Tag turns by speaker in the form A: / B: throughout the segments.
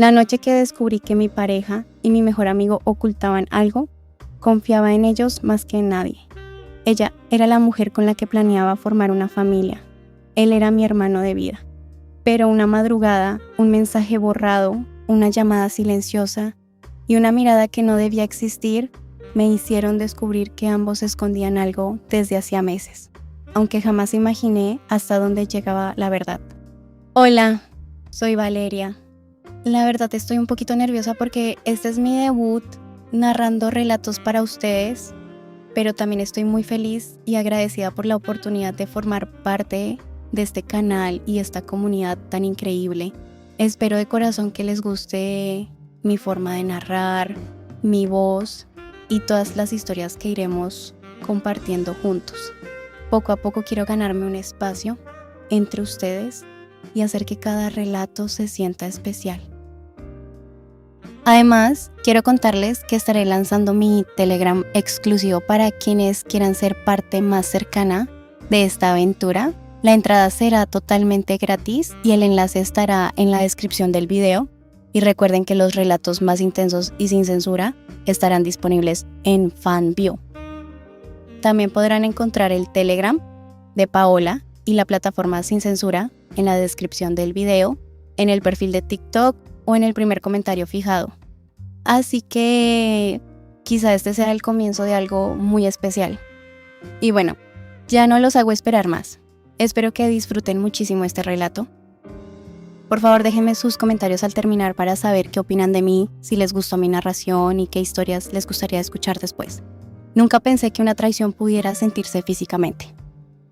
A: La noche que descubrí que mi pareja y mi mejor amigo ocultaban algo, confiaba en ellos más que en nadie. Ella era la mujer con la que planeaba formar una familia. Él era mi hermano de vida. Pero una madrugada, un mensaje borrado, una llamada silenciosa y una mirada que no debía existir me hicieron descubrir que ambos escondían algo desde hacía meses, aunque jamás imaginé hasta dónde llegaba la verdad. Hola, soy Valeria. La verdad estoy un poquito nerviosa porque este es mi debut narrando relatos para ustedes, pero también estoy muy feliz y agradecida por la oportunidad de formar parte de este canal y esta comunidad tan increíble. Espero de corazón que les guste mi forma de narrar, mi voz y todas las historias que iremos compartiendo juntos. Poco a poco quiero ganarme un espacio entre ustedes y hacer que cada relato se sienta especial. Además, quiero contarles que estaré lanzando mi Telegram exclusivo para quienes quieran ser parte más cercana de esta aventura. La entrada será totalmente gratis y el enlace estará en la descripción del video. Y recuerden que los relatos más intensos y sin censura estarán disponibles en FanView. También podrán encontrar el Telegram de Paola y la plataforma sin censura en la descripción del video, en el perfil de TikTok o en el primer comentario fijado. Así que quizá este sea el comienzo de algo muy especial. Y bueno, ya no los hago esperar más. Espero que disfruten muchísimo este relato. Por favor, déjenme sus comentarios al terminar para saber qué opinan de mí, si les gustó mi narración y qué historias les gustaría escuchar después. Nunca pensé que una traición pudiera sentirse físicamente.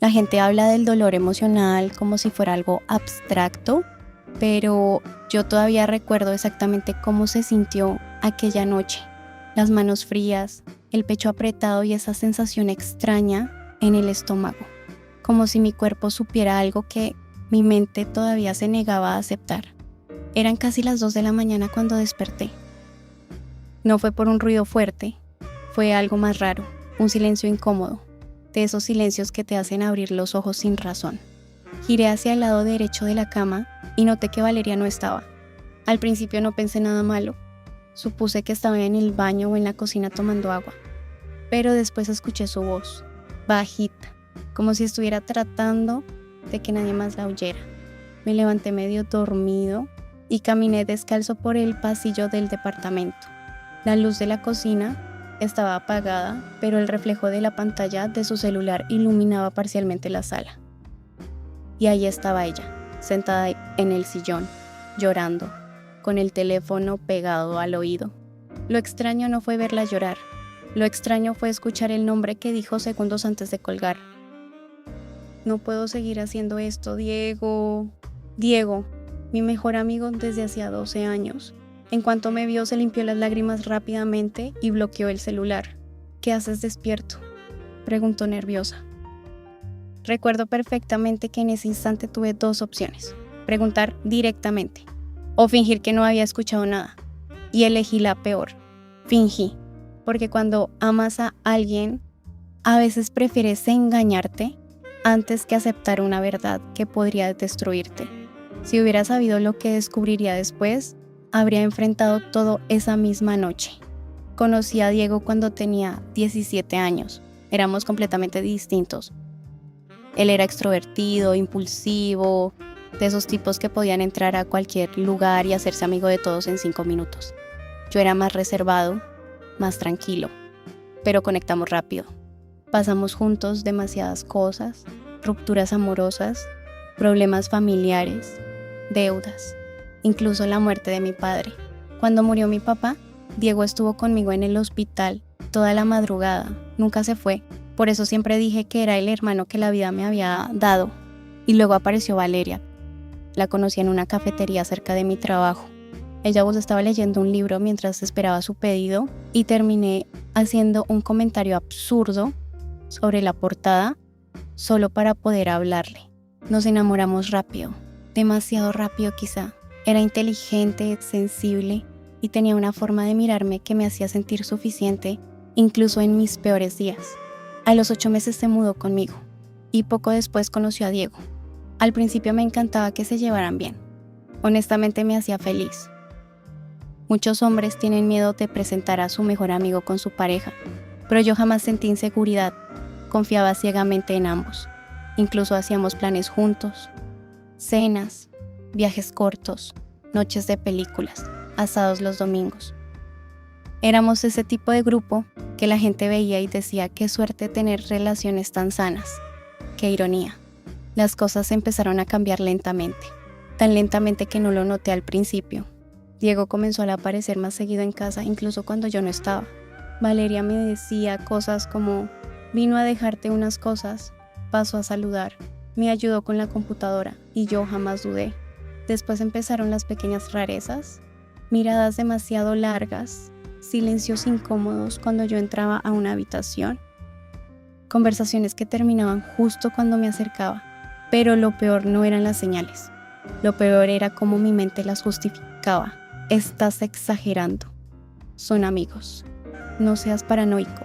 A: La gente habla del dolor emocional como si fuera algo abstracto, pero yo todavía recuerdo exactamente cómo se sintió aquella noche. Las manos frías, el pecho apretado y esa sensación extraña en el estómago, como si mi cuerpo supiera algo que mi mente todavía se negaba a aceptar. Eran casi las 2 de la mañana cuando desperté. No fue por un ruido fuerte, fue algo más raro, un silencio incómodo, de esos silencios que te hacen abrir los ojos sin razón. Giré hacia el lado derecho de la cama y noté que Valeria no estaba. Al principio no pensé nada malo. Supuse que estaba en el baño o en la cocina tomando agua. Pero después escuché su voz, bajita, como si estuviera tratando de que nadie más la oyera. Me levanté medio dormido y caminé descalzo por el pasillo del departamento. La luz de la cocina estaba apagada, pero el reflejo de la pantalla de su celular iluminaba parcialmente la sala. Y ahí estaba ella, sentada en el sillón, llorando, con el teléfono pegado al oído. Lo extraño no fue verla llorar, lo extraño fue escuchar el nombre que dijo segundos antes de colgar. No puedo seguir haciendo esto, Diego. Diego, mi mejor amigo desde hacía 12 años. En cuanto me vio, se limpió las lágrimas rápidamente y bloqueó el celular. ¿Qué haces despierto?, preguntó nerviosa. Recuerdo perfectamente que en ese instante tuve 2 opciones: preguntar directamente o fingir que no había escuchado nada. Y elegí la peor, fingí, porque cuando amas a alguien, a veces prefieres engañarte antes que aceptar una verdad que podría destruirte. Si hubiera sabido lo que descubriría después, habría enfrentado todo esa misma noche. Conocí a Diego cuando tenía 17 años. Éramos completamente distintos. Él era extrovertido, impulsivo, de esos tipos que podían entrar a cualquier lugar y hacerse amigo de todos en 5 minutos. Yo era más reservado, más tranquilo, pero conectamos rápido. Pasamos juntos demasiadas cosas, rupturas amorosas, problemas familiares, deudas, incluso la muerte de mi padre. Cuando murió mi papá, Diego estuvo conmigo en el hospital toda la madrugada, nunca se fue. Por eso siempre dije que era el hermano que la vida me había dado. Y luego apareció Valeria. La conocí en una cafetería cerca de mi trabajo. Ella estaba leyendo un libro mientras esperaba su pedido y terminé haciendo un comentario absurdo sobre la portada solo para poder hablarle. Nos enamoramos rápido, demasiado rápido quizá. Era inteligente, sensible y tenía una forma de mirarme que me hacía sentir suficiente incluso en mis peores días. A los 8 meses se mudó conmigo y poco después conoció a Diego. Al principio me encantaba que se llevaran bien. Honestamente me hacía feliz. Muchos hombres tienen miedo de presentar a su mejor amigo con su pareja, pero yo jamás sentí inseguridad, confiaba ciegamente en ambos. Incluso hacíamos planes juntos, cenas, viajes cortos, noches de películas, asados los domingos. Éramos ese tipo de grupo que la gente veía y decía qué suerte tener relaciones tan sanas. Qué ironía. Las cosas empezaron a cambiar lentamente, tan lentamente que no lo noté al principio. Diego comenzó a aparecer más seguido en casa, incluso cuando yo no estaba. Valeria me decía cosas como: vino a dejarte unas cosas, pasó a saludar, me ayudó con la computadora, y yo jamás dudé. Después empezaron las pequeñas rarezas, miradas demasiado largas, silencios incómodos cuando yo entraba a una habitación, conversaciones que terminaban justo cuando me acercaba. Pero lo peor no eran las señales, lo peor era cómo mi mente las justificaba. Estás exagerando, son amigos, no seas paranoico.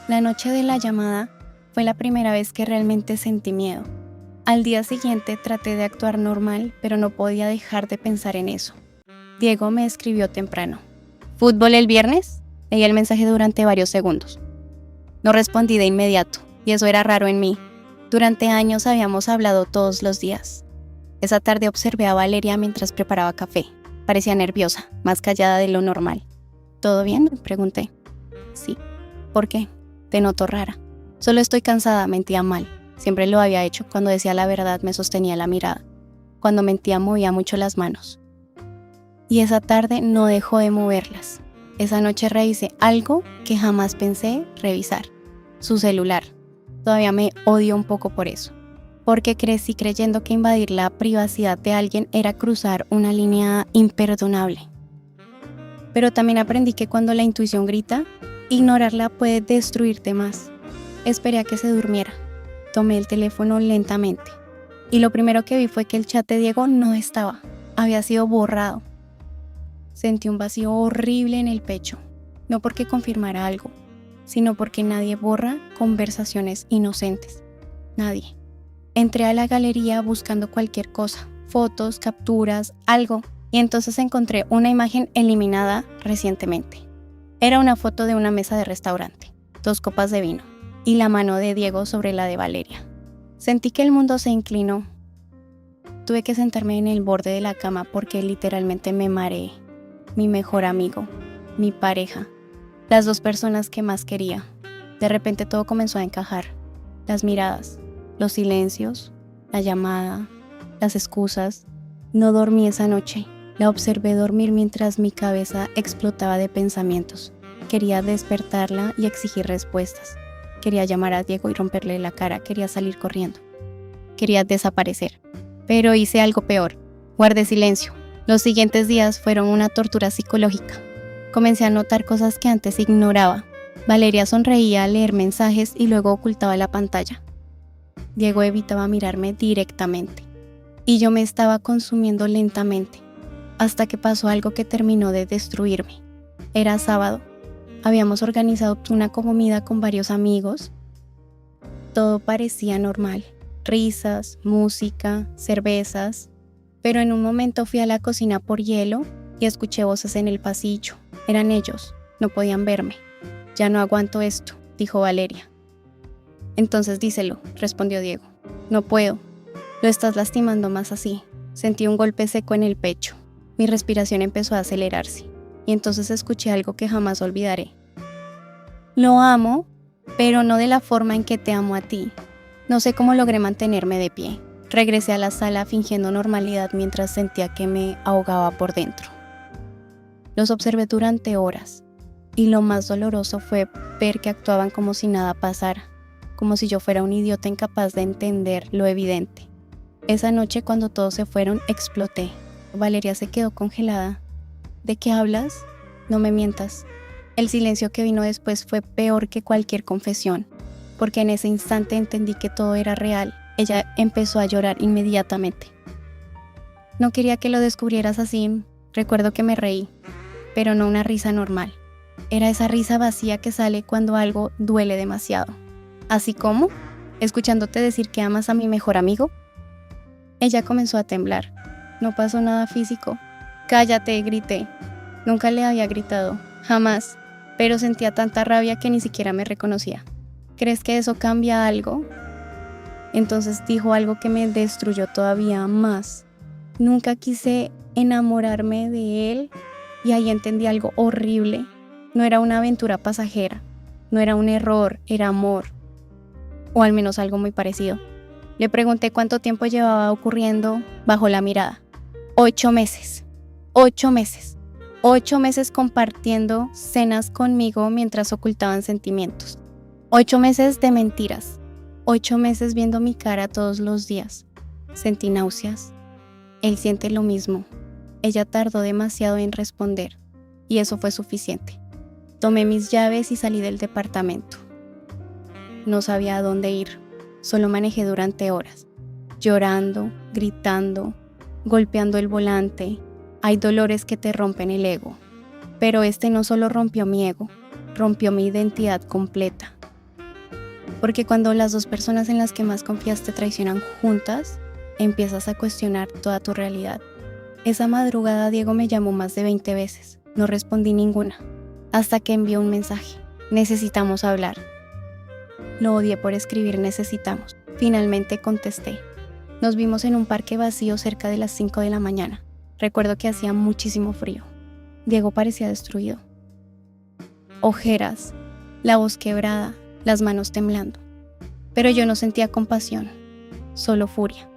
A: La noche de la llamada fue la primera vez que realmente sentí miedo. Al día siguiente traté de actuar normal, pero no podía dejar de pensar en eso. Diego me escribió temprano: ¿fútbol el viernes? Leí el mensaje durante varios segundos. No respondí de inmediato, y eso era raro en mí. Durante años habíamos hablado todos los días. Esa tarde observé a Valeria mientras preparaba café. Parecía nerviosa, más callada de lo normal. ¿Todo bien?, pregunté. Sí. ¿Por qué? Te noto rara. Solo estoy cansada, mentía mal. Siempre lo había hecho. Cuando decía la verdad me sostenía la mirada. Cuando mentía movía mucho las manos. Y esa tarde no dejó de moverlas. Esa noche revisé algo que jamás pensé revisar: su celular. Todavía me odio un poco por eso, porque crecí creyendo que invadir la privacidad de alguien era cruzar una línea imperdonable. Pero también aprendí que cuando la intuición grita, ignorarla puede destruirte más. Esperé a que se durmiera. Tomé el teléfono lentamente, y lo primero que vi fue que el chat de Diego no estaba. Había sido borrado. Sentí un vacío horrible en el pecho, no porque confirmara algo, sino porque nadie borra conversaciones inocentes. Nadie. Entré a la galería buscando cualquier cosa, fotos, capturas, algo, y entonces encontré una imagen eliminada recientemente. Era una foto de una mesa de restaurante, 2 copas de vino, y la mano de Diego sobre la de Valeria. Sentí que el mundo se inclinó. Tuve que sentarme en el borde de la cama porque literalmente me mareé. Mi mejor amigo, mi pareja, las 2 personas que más quería. De repente todo comenzó a encajar. Las miradas, los silencios, la llamada, las excusas. No dormí esa noche. La observé dormir mientras mi cabeza explotaba de pensamientos. Quería despertarla y exigir respuestas. Quería llamar a Diego y romperle la cara. Quería salir corriendo. Quería desaparecer. Pero hice algo peor. Guardé silencio. Los siguientes días fueron una tortura psicológica. Comencé a notar cosas que antes ignoraba. Valeria sonreía al leer mensajes y luego ocultaba la pantalla. Diego evitaba mirarme directamente. Y yo me estaba consumiendo lentamente, hasta que pasó algo que terminó de destruirme. Era sábado. Habíamos organizado una comida con varios amigos. Todo parecía normal. Risas, música, cervezas. Pero en un momento fui a la cocina por hielo y escuché voces en el pasillo. Eran ellos, no podían verme. Ya no aguanto esto, dijo Valeria. Entonces díselo, respondió Diego. No puedo, lo estás lastimando más así. Sentí un golpe seco en el pecho. Mi respiración empezó a acelerarse y entonces escuché algo que jamás olvidaré. Lo amo, pero no de la forma en que te amo a ti. No sé cómo logré mantenerme de pie. Regresé a la sala fingiendo normalidad mientras sentía que me ahogaba por dentro. Los observé durante horas, y lo más doloroso fue ver que actuaban como si nada pasara, como si yo fuera un idiota incapaz de entender lo evidente. Esa noche, cuando todos se fueron, exploté. Valeria se quedó congelada. ¿De qué hablas? No me mientas. El silencio que vino después fue peor que cualquier confesión, porque en ese instante entendí que todo era real. Ella empezó a llorar inmediatamente. No quería que lo descubrieras así. Recuerdo que me reí, pero no una risa normal. Era esa risa vacía que sale cuando algo duele demasiado. ¿Así como? ¿Escuchándote decir que amas a mi mejor amigo? Ella comenzó a temblar. No pasó nada físico. Cállate, grité. Nunca le había gritado, jamás, pero sentía tanta rabia que ni siquiera me reconocía. ¿Crees que eso cambia algo? Entonces dijo algo que me destruyó todavía más. Nunca quise enamorarme de él y ahí entendí algo horrible. No era una aventura pasajera, no era un error, era amor. O al menos algo muy parecido. Le pregunté cuánto tiempo llevaba ocurriendo bajo la mirada. 8 meses. 8 meses. 8 meses compartiendo cenas conmigo mientras ocultaban sentimientos. 8 meses de mentiras. 8 meses viendo mi cara todos los días. Sentí náuseas. Él siente lo mismo. Ella tardó demasiado en responder y eso fue suficiente. Tomé mis llaves y salí del departamento. No sabía a dónde ir. Solo manejé durante horas, llorando, gritando, golpeando el volante. Hay dolores que te rompen el ego, pero este no solo rompió mi ego, rompió mi identidad completa. Porque cuando las dos personas en las que más confías te traicionan juntas, empiezas a cuestionar toda tu realidad. Esa madrugada Diego me llamó más de 20 veces, no respondí ninguna, hasta que envió un mensaje: necesitamos hablar. Lo odié por escribir necesitamos. Finalmente contesté. Nos vimos en un parque vacío cerca de las 5 de la mañana. Recuerdo que hacía muchísimo frío. Diego parecía destruido. Ojeras, la voz quebrada, las manos temblando. Pero yo no sentía compasión, solo furia.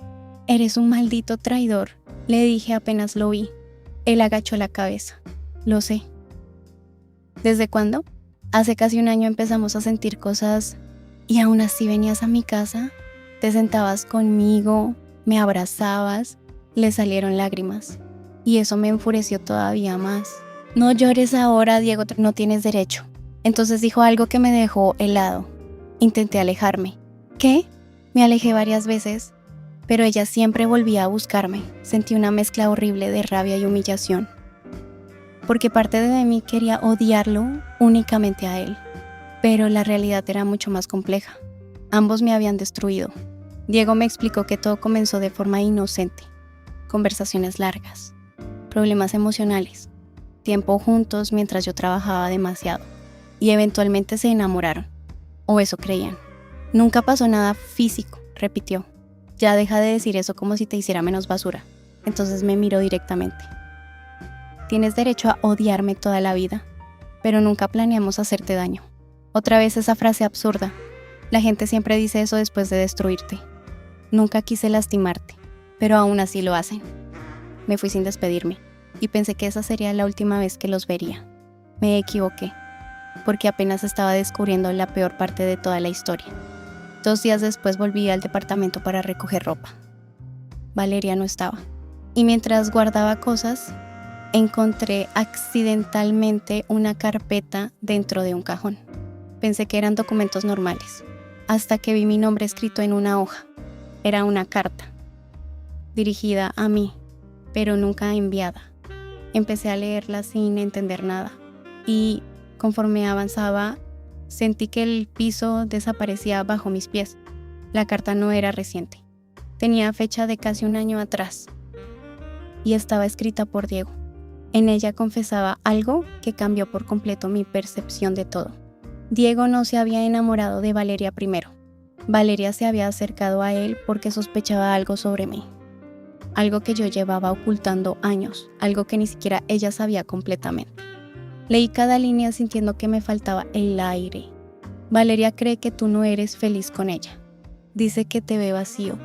A: Eres un maldito traidor, le dije apenas lo vi. Él agachó la cabeza. Lo sé. ¿Desde cuándo? Hace casi un año empezamos a sentir cosas. Y aún así venías a mi casa, te sentabas conmigo, me abrazabas, le salieron lágrimas. Y eso me enfureció todavía más. No llores ahora, Diego, no tienes derecho. Entonces dijo algo que me dejó helado. Intenté alejarme. ¿Qué? Me alejé varias veces, pero ella siempre volvía a buscarme. Sentí una mezcla horrible de rabia y humillación. Porque parte de mí quería odiarlo únicamente a él. Pero la realidad era mucho más compleja. Ambos me habían destruido. Diego me explicó que todo comenzó de forma inocente. Conversaciones largas, problemas emocionales, tiempo juntos mientras yo trabajaba demasiado. Y eventualmente se enamoraron. O eso creían. Nunca pasó nada físico, repitió. Ya deja de decir eso como si te hiciera menos basura. Entonces me miró directamente. Tienes derecho a odiarme toda la vida, pero nunca planeamos hacerte daño. Otra vez esa frase absurda. La gente siempre dice eso después de destruirte. Nunca quise lastimarte, pero aún así lo hacen. Me fui sin despedirme y pensé que esa sería la última vez que los vería. Me equivoqué, porque apenas estaba descubriendo la peor parte de toda la historia. 2 días después volví al departamento para recoger ropa. Valeria no estaba. Y mientras guardaba cosas, encontré accidentalmente una carpeta dentro de un cajón. Pensé que eran documentos normales, hasta que vi mi nombre escrito en una hoja. Era una carta, dirigida a mí, pero nunca enviada. Empecé a leerla sin entender nada, y conforme avanzaba, sentí que el piso desaparecía bajo mis pies. La carta no era reciente, tenía fecha de casi un año atrás, y estaba escrita por Diego. En ella confesaba algo que cambió por completo mi percepción de todo. Diego no se había enamorado de Valeria primero. Valeria se había acercado a él porque sospechaba algo sobre mí. Algo que yo llevaba ocultando años, algo que ni siquiera ella sabía completamente. Leí cada línea sintiendo que me faltaba el aire. Valeria cree que tú no eres feliz con ella. Dice que te ve vacío.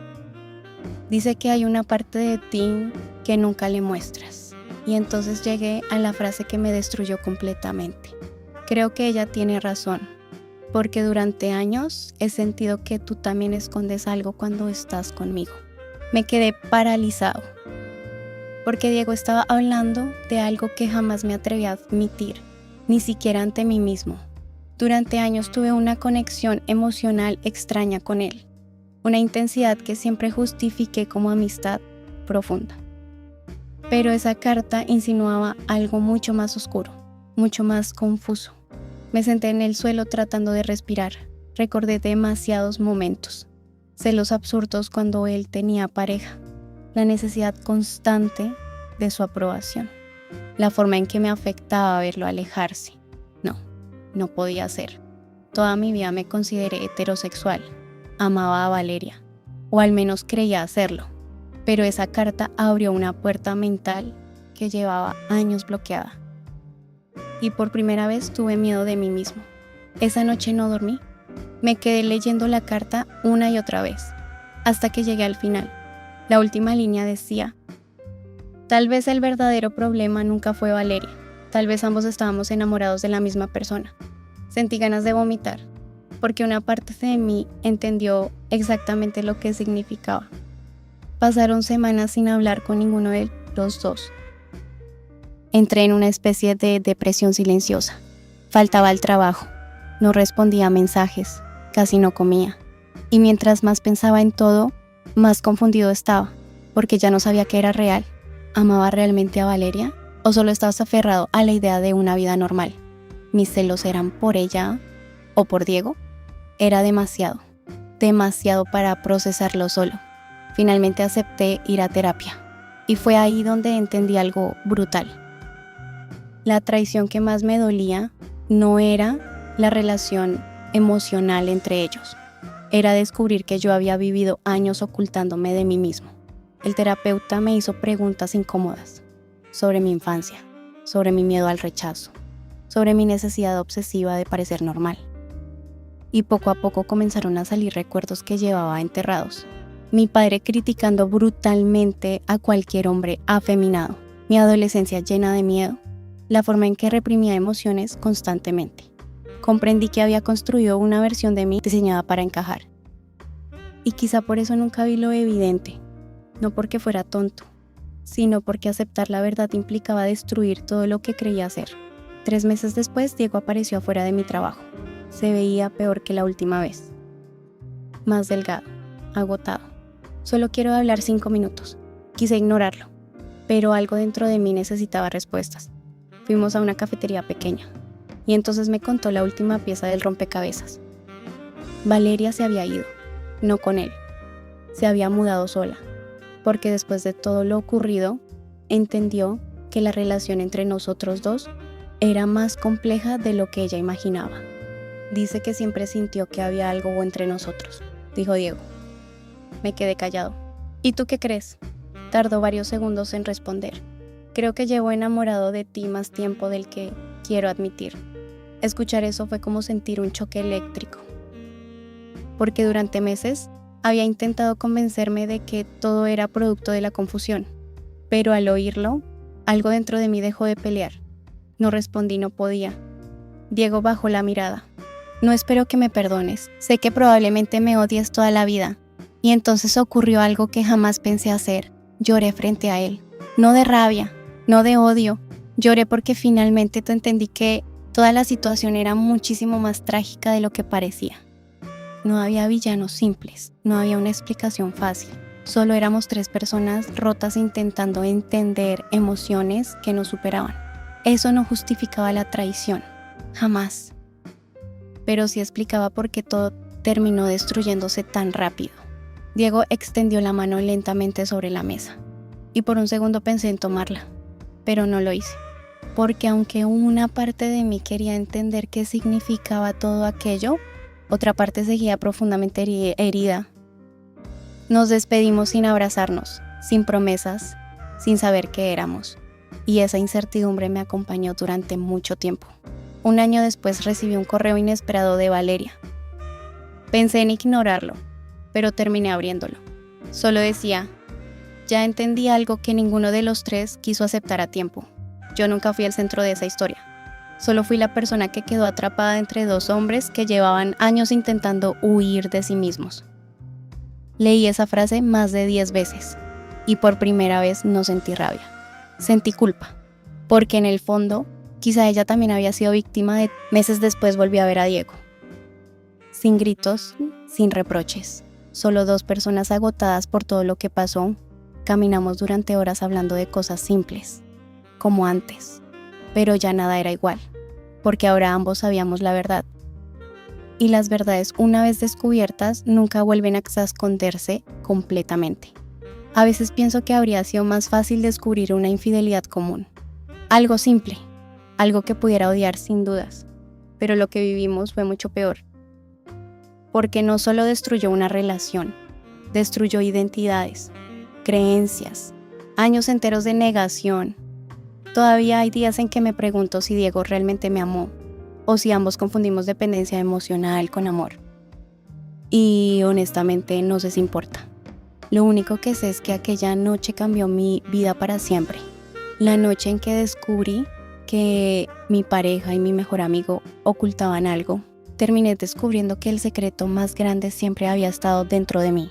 A: Dice que hay una parte de ti que nunca le muestras. Y entonces llegué a la frase que me destruyó completamente. Creo que ella tiene razón, porque durante años he sentido que tú también escondes algo cuando estás conmigo. Me quedé paralizado, porque Diego estaba hablando de algo que jamás me atreví a admitir, ni siquiera ante mí mismo. Durante años tuve una conexión emocional extraña con él, una intensidad que siempre justifiqué como amistad profunda. Pero esa carta insinuaba algo mucho más oscuro, mucho más confuso. Me senté en el suelo tratando de respirar. Recordé demasiados momentos. Celos absurdos cuando él tenía pareja. La necesidad constante de su aprobación. la forma en que me afectaba verlo alejarse. No podía ser. Toda mi vida me consideré heterosexual. Amaba a Valeria, o al menos creía hacerlo, pero esa carta abrió una puerta mental que llevaba años bloqueada. Y por primera vez tuve miedo de mí mismo. Esa noche no dormí. Me quedé leyendo la carta una y otra vez, hasta que llegué al final. La última línea decía: tal vez el verdadero problema nunca fue Valeria. Tal vez ambos estábamos enamorados de la misma persona. Sentí ganas de vomitar, porque una parte de mí entendió exactamente lo que significaba. Pasaron semanas sin hablar con ninguno de los dos. Entré en una especie de depresión silenciosa. Faltaba al trabajo, no respondía a mensajes, casi no comía. Y mientras más pensaba en todo, más confundido estaba, porque ya no sabía qué era real. ¿Amaba realmente a Valeria? ¿O solo estabas aferrado a la idea de una vida normal? ¿Mis celos eran por ella o por Diego? Era demasiado para procesarlo solo. Finalmente acepté ir a terapia, y fue ahí donde entendí algo brutal. La traición que más me dolía no era la relación emocional entre ellos, era descubrir que yo había vivido años ocultándome de mí mismo. El terapeuta me hizo preguntas incómodas sobre mi infancia, sobre mi miedo al rechazo, sobre mi necesidad obsesiva de parecer normal. Y poco a poco comenzaron a salir recuerdos que llevaba enterrados. Mi padre criticando brutalmente a cualquier hombre afeminado, mi adolescencia llena de miedo, la forma en que reprimía emociones constantemente. Comprendí que había construido una versión de mí diseñada para encajar. Y quizá por eso nunca vi lo evidente, no porque fuera tonto, sino porque aceptar la verdad implicaba destruir todo lo que creía ser. 3 meses después, Diego apareció afuera de mi trabajo. Se veía peor que la última vez. Más delgado, agotado. Solo quiero hablar 5 minutos. Quise ignorarlo, pero algo dentro de mí necesitaba respuestas. Fuimos a una cafetería pequeña, y entonces me contó la última pieza del rompecabezas. Valeria se había ido, no con él. Se había mudado sola, porque después de todo lo ocurrido, entendió que la relación entre nosotros dos era más compleja de lo que ella imaginaba. Dice que siempre sintió que había algo entre nosotros, dijo Diego. Me quedé callado. ¿Y tú qué crees? Tardó varios segundos en responder. Creo que llevo enamorado de ti más tiempo del que quiero admitir. Escuchar eso fue como sentir un choque eléctrico. Porque durante meses había intentado convencerme de que todo era producto de la confusión. Pero al oírlo, algo dentro de mí dejó de pelear. No respondí, no podía. Diego bajó la mirada. No espero que me perdones. Sé que probablemente me odies toda la vida. Y entonces ocurrió algo que jamás pensé hacer. Lloré frente a él. No de rabia, no de odio. Lloré porque finalmente entendí que toda la situación era muchísimo más trágica de lo que parecía. No había villanos simples, no había una explicación fácil. Solo éramos 3 personas rotas intentando entender emociones que nos superaban. Eso no justificaba la traición, jamás. Pero sí explicaba por qué todo terminó destruyéndose tan rápido. Diego extendió la mano lentamente sobre la mesa, y por un segundo pensé en tomarla, pero no lo hice. Porque aunque una parte de mí quería entender qué significaba todo aquello, otra parte seguía profundamente herida. Nos despedimos sin abrazarnos, sin promesas, sin saber qué éramos. Y esa incertidumbre me acompañó durante mucho tiempo. 1 año después recibí un correo inesperado de Valeria. Pensé en ignorarlo, pero terminé abriéndolo. Solo decía: ya entendí algo que ninguno de los 3 quiso aceptar a tiempo. Yo nunca fui el centro de esa historia. Solo fui la persona que quedó atrapada entre 2 hombres que llevaban años intentando huir de sí mismos. Leí esa frase más de 10 veces y por primera vez no sentí rabia. Sentí culpa, porque en el fondo quizá ella también había sido víctima de... Meses después volví a ver a Diego. Sin gritos, sin reproches. Solo 2 personas agotadas por todo lo que pasó. Caminamos durante horas hablando de cosas simples, como antes. Pero ya nada era igual, porque ahora ambos sabíamos la verdad. Y las verdades, una vez descubiertas, nunca vuelven a esconderse completamente. A veces pienso que habría sido más fácil descubrir una infidelidad común, Algo simple, algo que pudiera odiar sin dudas, pero lo que vivimos fue mucho peor, porque no solo destruyó una relación, destruyó identidades, creencias, años enteros de negación. Todavía hay días en que me pregunto si Diego realmente me amó, o si ambos confundimos dependencia emocional con amor. Y honestamente no sé si importa. Lo único que sé es que aquella noche cambió mi vida para siempre. La noche en que descubrí que mi pareja y mi mejor amigo ocultaban algo, terminé descubriendo que el secreto más grande siempre había estado dentro de mí.